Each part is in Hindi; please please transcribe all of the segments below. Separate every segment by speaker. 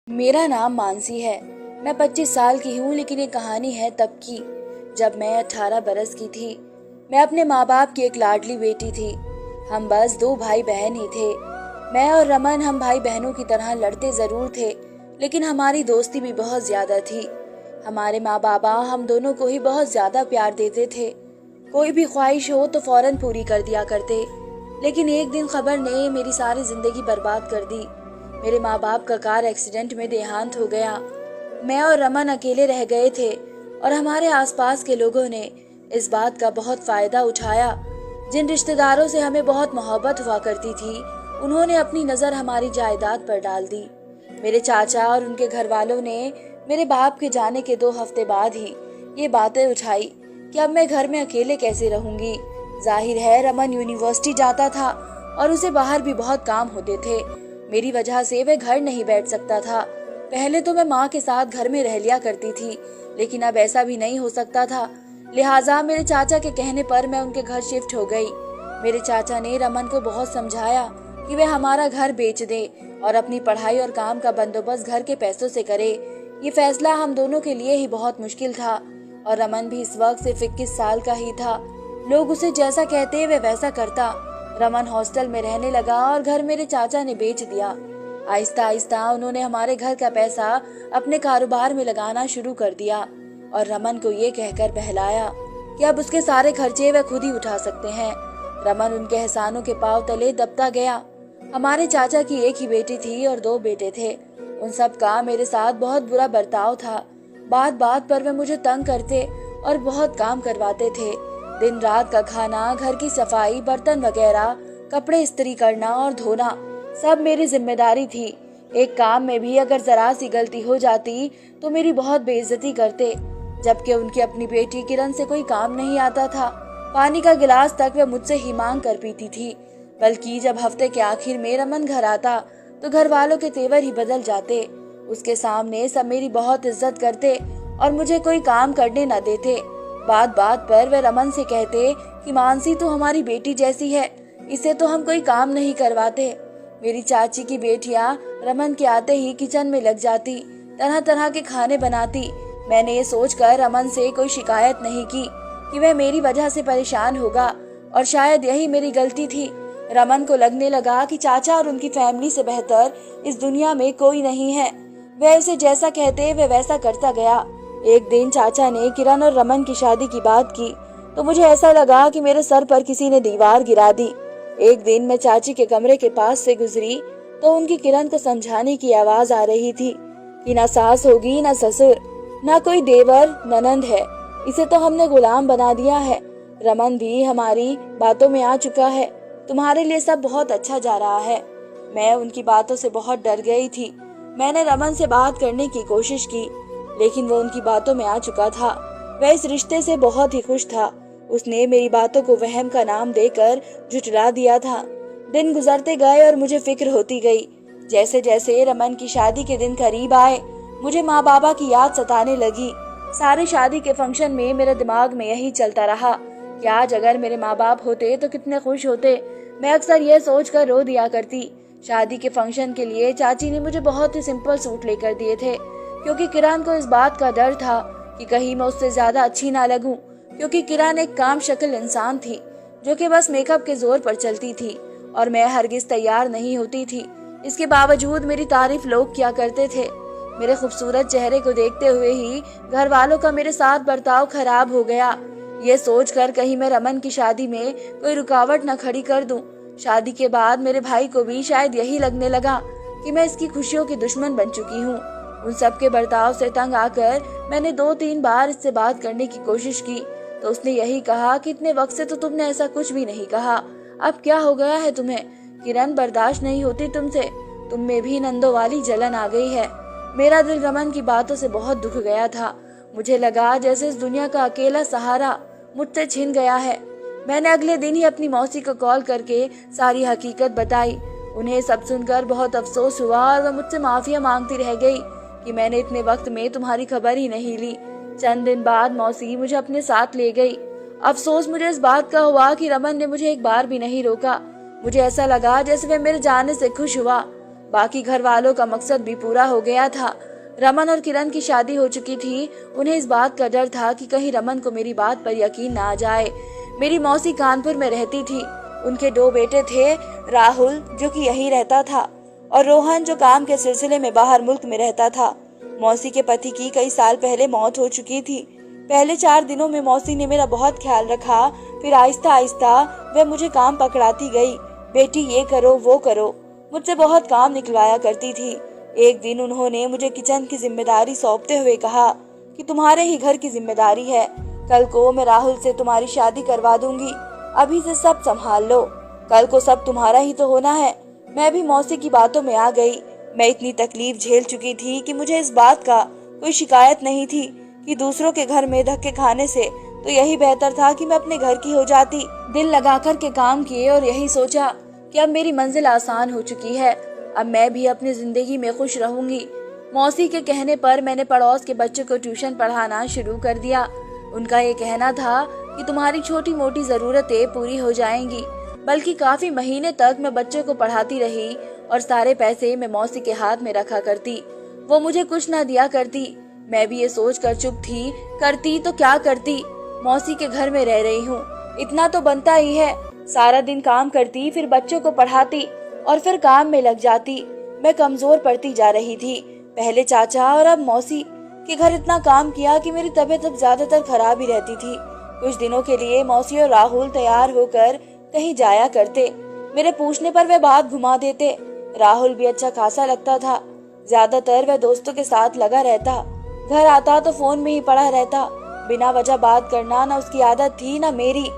Speaker 1: मेरा नाम मानसी है। मैं 25 साल की हूँ, लेकिन ये कहानी है तब की, जब मैं 18 बरस की थी। मैं अपने माँ बाप की एक लाडली बेटी थी। हम बस 2 भाई बहन ही थे। मैं और रमन, हम भाई बहनों की तरह लड़ते जरूर थे, लेकिन हमारी दोस्ती भी बहुत ज्यादा थी। हमारे माँ बाबा हम दोनों को ही बहुत ज्यादा प्यार देते थे। कोई भी ख्वाहिश हो तो फौरन पूरी कर दिया करते। लेकिन एक दिन खबर ने मेरी सारी जिंदगी बर्बाद कर दी। मेरे माँ बाप का कार एक्सीडेंट में देहांत हो गया। मैं और रमन अकेले रह गए थे और हमारे आसपास के लोगों ने इस बात का बहुत फायदा उठाया। जिन रिश्तेदारों से हमें बहुत मोहब्बत हुआ करती थी, उन्होंने अपनी नजर हमारी जायदाद पर डाल दी। मेरे चाचा और उनके घर वालों ने मेरे बाप के जाने के 2 हफ्ते बाद ही ये बातें उठाई कि अब मैं घर में अकेले कैसे रहूंगी। जाहिर है, रमन यूनिवर्सिटी जाता था और उसे बाहर भी बहुत काम होते थे। मेरी वजह से वह घर नहीं बैठ सकता था। पहले तो मैं माँ के साथ घर में रह लिया करती थी, लेकिन अब ऐसा भी नहीं हो सकता था। लिहाजा मेरे चाचा के कहने पर मैं उनके घर शिफ्ट हो गई। मेरे चाचा ने रमन को बहुत समझाया कि वह हमारा घर बेच दे और अपनी पढ़ाई और काम का बंदोबस्त घर के पैसों से करे। ये फैसला हम दोनों के लिए ही बहुत मुश्किल था और रमन भी इस वक्त सिर्फ 21 साल का ही था। लोग उसे जैसा कहते वह वैसा करता। रमन हॉस्टल में रहने लगा और घर मेरे चाचा ने बेच दिया। आहिस्ता आहिस्ता उन्होंने हमारे घर का पैसा अपने कारोबार में लगाना शुरू कर दिया और रमन को ये कहकर बहलाया कि अब उसके सारे खर्चे वह खुद ही उठा सकते हैं। रमन उनके एहसानों के पांव तले दबता गया। हमारे चाचा की एक ही बेटी थी और 2 बेटे थे। उन सब का मेरे साथ बहुत बुरा बर्ताव था। बात बात पर वे मुझे तंग करते और बहुत काम करवाते थे। दिन रात का खाना, घर की सफाई, बर्तन वगैरह, कपड़े इस्त्री करना और धोना सब मेरी जिम्मेदारी थी। एक काम में भी अगर जरा सी गलती हो जाती तो मेरी बहुत बेइज्जती करते, जबकि उनकी अपनी बेटी किरण से कोई काम नहीं आता था। पानी का गिलास तक वे मुझसे ही मांग कर पीती थी। बल्कि जब हफ्ते के आखिर में रमन घर आता तो घर वालों के तेवर ही बदल जाते। उसके सामने सब मेरी बहुत इज्जत करते और मुझे कोई काम करने न देते। बात बात पर वे रमन से कहते कि मानसी तो हमारी बेटी जैसी है, इसे तो हम कोई काम नहीं करवाते। मेरी चाची की बेटियां रमन के आते ही किचन में लग जाती, तरह तरह के खाने बनाती। मैंने ये सोचकर रमन से कोई शिकायत नहीं की कि वह मेरी वजह से परेशान होगा, और शायद यही मेरी गलती थी। रमन को लगने लगा कि चाचा और उनकी फैमिली से बेहतर इस दुनिया में कोई नहीं है। वह उसे जैसा कहते वह वैसा करता गया। एक दिन चाचा ने किरण और रमन की शादी की बात की तो मुझे ऐसा लगा कि मेरे सर पर किसी ने दीवार गिरा दी। एक दिन मैं चाची के कमरे के पास से गुजरी तो उनकी किरण को समझाने की आवाज आ रही थी कि ना सास होगी, ना ससुर, ना कोई देवर ननंद है, इसे तो हमने गुलाम बना दिया है। रमन भी हमारी बातों में आ चुका है। तुम्हारे लिए सब बहुत अच्छा जा रहा है। मैं उनकी बातों से बहुत डर गई थी। मैंने रमन से बात करने की कोशिश की, लेकिन वो उनकी बातों में आ चुका था। वह इस रिश्ते से बहुत ही खुश था। उसने मेरी बातों को वहम का नाम देकर झुठला दिया था। दिन गुजरते गए और मुझे फिक्र होती गई। जैसे जैसे रमन की शादी के दिन करीब आए, मुझे माँ बाबा की याद सताने लगी। सारे शादी के फंक्शन में मेरे दिमाग में यही चलता रहा कि आज अगर मेरे माँ बाप होते तो कितने खुश होते। मैं अक्सर यह सोचकर रो दिया करती। शादी के फंक्शन के लिए चाची ने मुझे बहुत ही सिंपल सूट लेकर दिए थे, क्योंकि किरण को इस बात का डर था कि कहीं मैं उससे ज्यादा अच्छी ना लगूं, क्योंकि किरण एक काम शक्ल इंसान थी जो कि बस मेकअप के जोर पर चलती थी और मैं हरगिज तैयार नहीं होती थी। इसके बावजूद मेरी तारीफ लोग किया करते थे। मेरे खूबसूरत चेहरे को देखते हुए ही घर वालों का मेरे साथ बर्ताव खराब हो गया। ये सोचकर कहीं मैं रमन की शादी में कोई रुकावट न खड़ी कर दूं। शादी के बाद मेरे भाई को भी शायद यही लगने लगा कि मैं इसकी खुशियों की दुश्मन बन चुकी हूँ। उन सब के बर्ताव से तंग आकर मैंने 2-3 बार इससे बात करने की कोशिश की तो उसने यही कहा कि इतने वक्त से तो तुमने ऐसा कुछ भी नहीं कहा, अब क्या हो गया है तुम्हें? किरण बर्दाश्त नहीं होती तुमसे, तुम में भी नंदों वाली जलन आ गई है। मेरा दिल रमन की बातों से बहुत दुख गया था। मुझे लगा जैसे इस दुनिया का अकेला सहारा मुझसे छिन गया है। मैंने अगले दिन ही अपनी मौसी को कॉल करके सारी हकीकत बताई। उन्हें सब सुनकर बहुत अफसोस हुआ और वह मुझसे माफिया मांगती रह गई कि मैंने इतने वक्त में तुम्हारी खबर ही नहीं ली। चंद दिन बाद मौसी मुझे अपने साथ ले गई। अफसोस मुझे इस बात का हुआ कि रमन ने मुझे एक बार भी नहीं रोका। मुझे ऐसा लगा जैसे वह मेरे जाने से खुश हुआ। बाकी घर वालों का मकसद भी पूरा हो गया था। रमन और किरण की शादी हो चुकी थी। उन्हें इस बात का डर था कि कहीं रमन को मेरी बात पर यकीन ना आ जाए। मेरी मौसी कानपुर में रहती थी। उनके 2 बेटे थे, राहुल जो कि यहीं रहता था और रोहन जो काम के सिलसिले में बाहर मुल्क में रहता था। मौसी के पति की कई साल पहले मौत हो चुकी थी। पहले 4 दिनों में मौसी ने मेरा बहुत ख्याल रखा। फिर आहिस्ता आहिस्ता वह मुझे काम पकड़ाती गई। बेटी ये करो वो करो, मुझसे बहुत काम निकलवाया करती थी। एक दिन उन्होंने मुझे किचन की जिम्मेदारी सौंपते हुए कहा कि तुम्हारे ही घर की जिम्मेदारी है। कल को मैं राहुल से तुम्हारी शादी करवा दूंगी। अभी से सब संभाल लो, कल को सब तुम्हारा ही तो होना है। मैं भी मौसी की बातों में आ गई। मैं इतनी तकलीफ झेल चुकी थी कि मुझे इस बात का कोई शिकायत नहीं थी कि दूसरों के घर में धक्के खाने से तो यही बेहतर था कि मैं अपने घर की हो जाती। दिल लगाकर के काम किए और यही सोचा कि अब मेरी मंजिल आसान हो चुकी है। अब मैं भी अपनी जिंदगी में खुश रहूंगी। मौसी के कहने पर मैंने पड़ोस के बच्चों को ट्यूशन पढ़ाना शुरू कर दिया। उनका ये कहना था कि तुम्हारी छोटी मोटी जरूरतें पूरी हो जाएंगी। बल्कि काफी महीने तक मैं बच्चों को पढ़ाती रही और सारे पैसे मैं मौसी के हाथ में रखा करती। वो मुझे कुछ ना दिया करती। मैं भी ये सोच कर चुप थी, करती तो क्या करती, मौसी के घर में रह रही हूँ, इतना तो बनता ही है। सारा दिन काम करती, फिर बच्चों को पढ़ाती और फिर काम में लग जाती। मैं कमजोर पड़ती जा रही थी। पहले चाचा और अब मौसी के घर इतना काम किया कि मेरी तबीयत अब ज्यादातर खराब ही रहती थी। कुछ दिनों के लिए मौसी और राहुल तैयार होकर कहीं जाया करते। मेरे पूछने पर वे बात घुमा देते। राहुल भी अच्छा खासा लगता था। ज्यादातर वह दोस्तों के साथ लगा रहता। घर आता तो फोन में ही पड़ा रहता। बिना वजह बात करना न उसकी आदत थी न मेरी।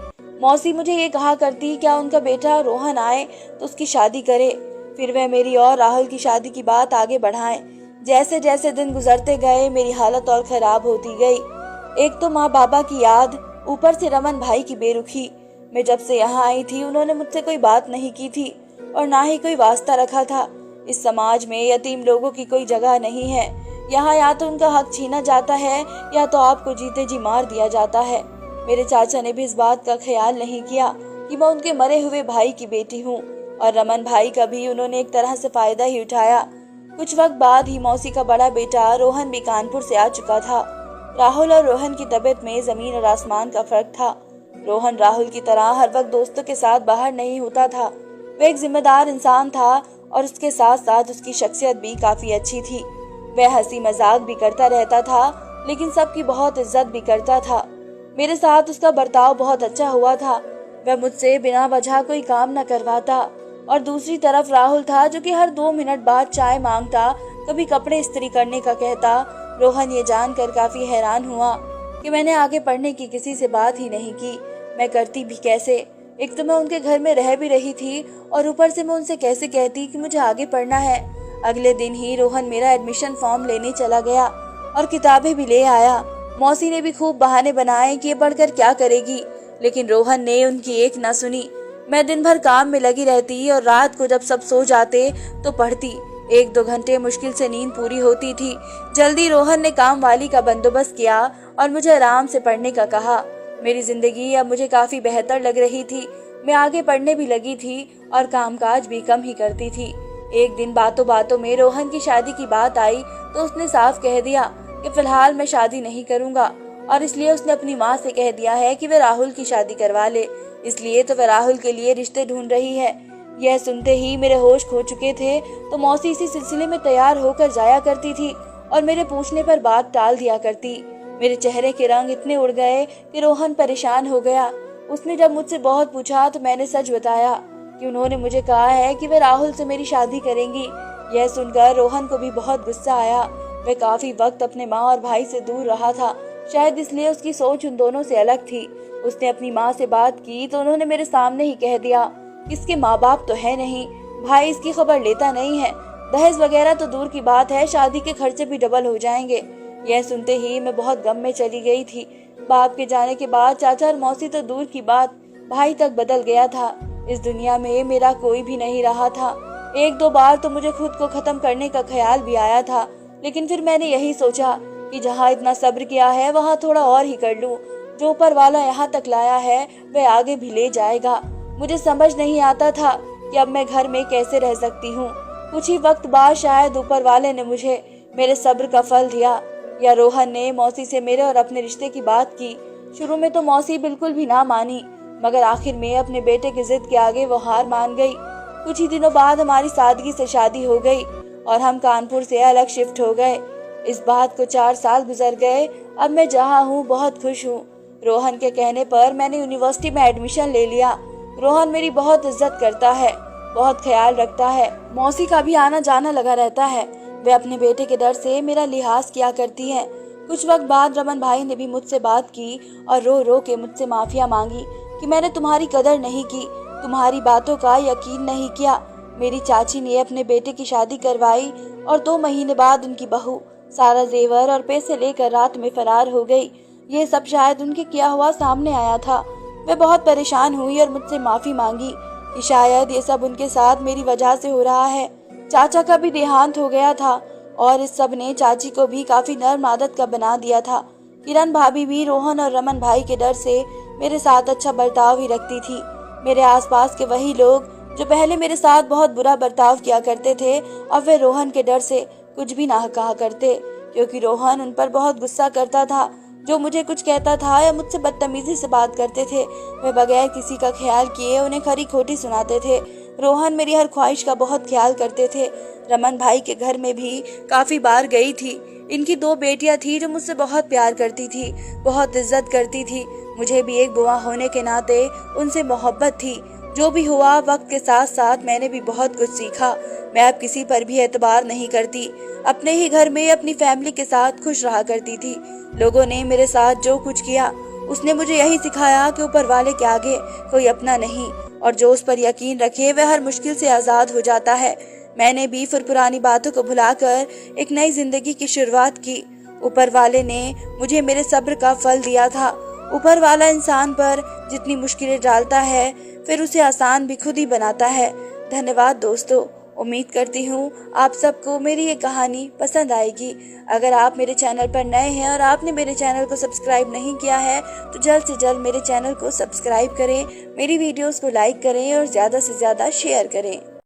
Speaker 1: मौसी मुझे ये कहा करती क्या उनका बेटा रोहन आए तो उसकी शादी करे। फिर वह मेरी और राहुल की शादी की बात आगे बढ़ाएं। जैसे जैसे दिन गुजरते गए मेरी हालत और खराब होती गई। एक तो माँ बाबा की याद, ऊपर से रमन भाई की बेरुखी। मैं जब से यहाँ आई थी उन्होंने मुझसे कोई बात नहीं की थी और ना ही कोई वास्ता रखा था। इस समाज में यतीम लोगों की कोई जगह नहीं है। यहाँ या तो उनका हक छीना जाता है या तो आपको जीते जी मार दिया जाता है। मेरे चाचा ने भी इस बात का ख्याल नहीं किया कि मैं उनके मरे हुए भाई की बेटी हूँ और रमन भाई का भी उन्होंने एक तरह से फायदा ही उठाया। कुछ वक्त बाद ही मौसी का बड़ा बेटा रोहन भी कानपुर से आ चुका था। राहुल और रोहन की तबीयत में जमीन और आसमान का फर्क था। रोहन राहुल की तरह हर वक्त दोस्तों के साथ बाहर नहीं होता था। वह एक जिम्मेदार इंसान था और उसके साथ साथ उसकी शख्सियत भी काफी अच्छी थी। वह हंसी मजाक भी करता रहता था लेकिन सबकी बहुत इज्जत भी करता था। मेरे साथ उसका बर्ताव बहुत अच्छा हुआ था। वह मुझसे बिना वजह कोई काम न करवाता। और दूसरी तरफ राहुल था जो कि हर 2 मिनट बाद चाय मांगता, कभी कपड़े इस्त्री करने का कहता। रोहन ये जानकर काफी हैरान हुआ कि मैंने आगे पढ़ने की किसी से बात ही नहीं की। मैं करती भी कैसे? एक तो मैं उनके घर में रह भी रही थी और ऊपर से मैं उनसे कैसे कहती कि मुझे आगे पढ़ना है। अगले दिन ही रोहन मेरा एडमिशन फॉर्म लेने चला गया और किताबें भी ले आया। मौसी ने भी खूब बहाने बनाए कि ये पढ़कर क्या करेगी, लेकिन रोहन ने उनकी एक ना सुनी। मैं दिन भर काम में लगी रहती और रात को जब सब सो जाते तो पढ़ती। 1-2 घंटे मुश्किल से नींद पूरी होती थी। जल्दी रोहन ने काम वाली का बंदोबस्त किया और मुझे आराम से पढ़ने का कहा। मेरी जिंदगी अब मुझे काफी बेहतर लग रही थी। मैं आगे पढ़ने भी लगी थी और कामकाज भी कम ही करती थी। एक दिन बातों बातों में रोहन की शादी की बात आई तो उसने साफ कह दिया कि फिलहाल मैं शादी नहीं करूंगा और इसलिए उसने अपनी माँ से कह दिया है कि वह राहुल की शादी करवा ले। इसलिए तो वह राहुल के लिए रिश्ते ढूंढ रही है। यह सुनते ही मेरे होश खो चुके थे तो मौसी इसी सिलसिले में तैयार होकर जाया करती थी और मेरे पूछने पर बात टाल दिया करती। मेरे चेहरे के रंग इतने उड़ गए कि रोहन परेशान हो गया। उसने जब मुझसे बहुत पूछा तो मैंने सच बताया कि उन्होंने मुझे कहा है कि वे राहुल से मेरी शादी करेंगी। यह सुनकर रोहन को भी बहुत गुस्सा आया। वह काफी वक्त अपने माँ और भाई से दूर रहा था, शायद इसलिए उसकी सोच उन दोनों से अलग थी। उसने अपनी माँ से बात की तो उन्होंने मेरे सामने ही कह दिया, इसके माँ बाप तो है नहीं, भाई इसकी खबर लेता नहीं है, दहेज वगैरह तो दूर की बात है, शादी के खर्चे भी डबल हो जाएंगे। यह सुनते ही मैं बहुत गम में चली गई थी। बाप के जाने के बाद चाचा और मौसी तो दूर की बात, भाई तक बदल गया था। इस दुनिया में मेरा कोई भी नहीं रहा था। 1-2 बार तो मुझे खुद को खत्म करने का ख्याल भी आया था, लेकिन फिर मैंने यही सोचा कि जहाँ इतना सब्र किया है वहाँ थोड़ा और ही कर लूं। जो ऊपर वाला यहाँ तक लाया है वह आगे भी ले जाएगा। मुझे समझ नहीं आता था कि अब मैं घर में कैसे रह सकती हूँ। कुछ ही वक्त बाद शायद ऊपर वाले ने मुझे मेरे सब्र का फल दिया, या रोहन ने मौसी से मेरे और अपने रिश्ते की बात की। शुरू में तो मौसी बिल्कुल भी ना मानी, मगर आखिर में अपने बेटे की जिद के आगे वो हार मान गई। कुछ ही दिनों बाद हमारी सादगी से शादी हो गई और हम कानपुर से अलग शिफ्ट हो गए। इस बात को 4 साल गुजर गए। अब मैं जहाँ हूँ बहुत खुश हूँ। रोहन के कहने पर मैंने यूनिवर्सिटी में एडमिशन ले लिया। रोहन मेरी बहुत इज्जत करता है, बहुत ख्याल रखता है। मौसी का भी आना जाना लगा रहता है। वे अपने बेटे के डर से मेरा लिहाज किया करती है। कुछ वक्त बाद रमन भाई ने भी मुझसे बात की और रो रो के मुझसे माफिया मांगी कि मैंने तुम्हारी कदर नहीं की, तुम्हारी बातों का यकीन नहीं किया। मेरी चाची ने अपने बेटे की शादी करवाई और 2 महीने बाद उनकी बहू सारा जेवर और पैसे लेकर रात में फरार हो गई। ये सब शायद उनके किया हुआ सामने आया था। मैं बहुत परेशान हुई और मुझसे माफी मांगी कि शायद ये सब उनके साथ मेरी वजह से हो रहा है। चाचा का भी देहांत हो गया था और इस सब ने चाची को भी काफी नर्म आदत का बना दिया था। किरण भाभी भी रोहन और रमन भाई के डर से मेरे साथ अच्छा बर्ताव ही रखती थी। मेरे आसपास के वही लोग जो पहले मेरे साथ बहुत बुरा बर्ताव किया करते थे, अब वे रोहन के डर से कुछ भी ना कहा करते, क्योंकि रोहन उन पर बहुत गुस्सा करता था। जो मुझे कुछ कहता था या मुझसे बदतमीजी से बात करते थे, वे बगैर किसी का ख्याल किए उन्हें खरी खोटी सुनाते थे। रोहन मेरी हर ख्वाहिश का बहुत ख्याल करते थे। रमन भाई के घर में भी काफी बार गई थी। इनकी 2 बेटियां थी जो मुझसे बहुत प्यार करती थी, बहुत इज्जत करती थी। मुझे भी एक बुआ होने के नाते उनसे मोहब्बत थी। जो भी हुआ वक्त के साथ साथ मैंने भी बहुत कुछ सीखा। मैं अब किसी पर भी एतबार नहीं करती। अपने ही घर में अपनी फैमिली के साथ खुश रहा करती थी। लोगों ने मेरे साथ जो कुछ किया उसने मुझे यही सिखाया कि ऊपर वाले के आगे कोई अपना नहीं, और जो उस पर यकीन रखे वह हर मुश्किल से आजाद हो जाता है। मैंने भी फिर पुरानी बातों को भुलाकर एक नई जिंदगी की शुरुआत की। ऊपर वाले ने मुझे मेरे सब्र का फल दिया था। ऊपर वाला इंसान पर जितनी मुश्किलें डालता है फिर उसे आसान भी खुद ही बनाता है। धन्यवाद दोस्तों। उम्मीद करती हूँ आप सबको मेरी ये कहानी पसंद आएगी। अगर आप मेरे चैनल पर नए हैं और आपने मेरे चैनल को सब्सक्राइब नहीं किया है तो जल्द से जल्द मेरे चैनल को सब्सक्राइब करें, मेरी वीडियोस को लाइक करें और ज़्यादा से ज़्यादा शेयर करें।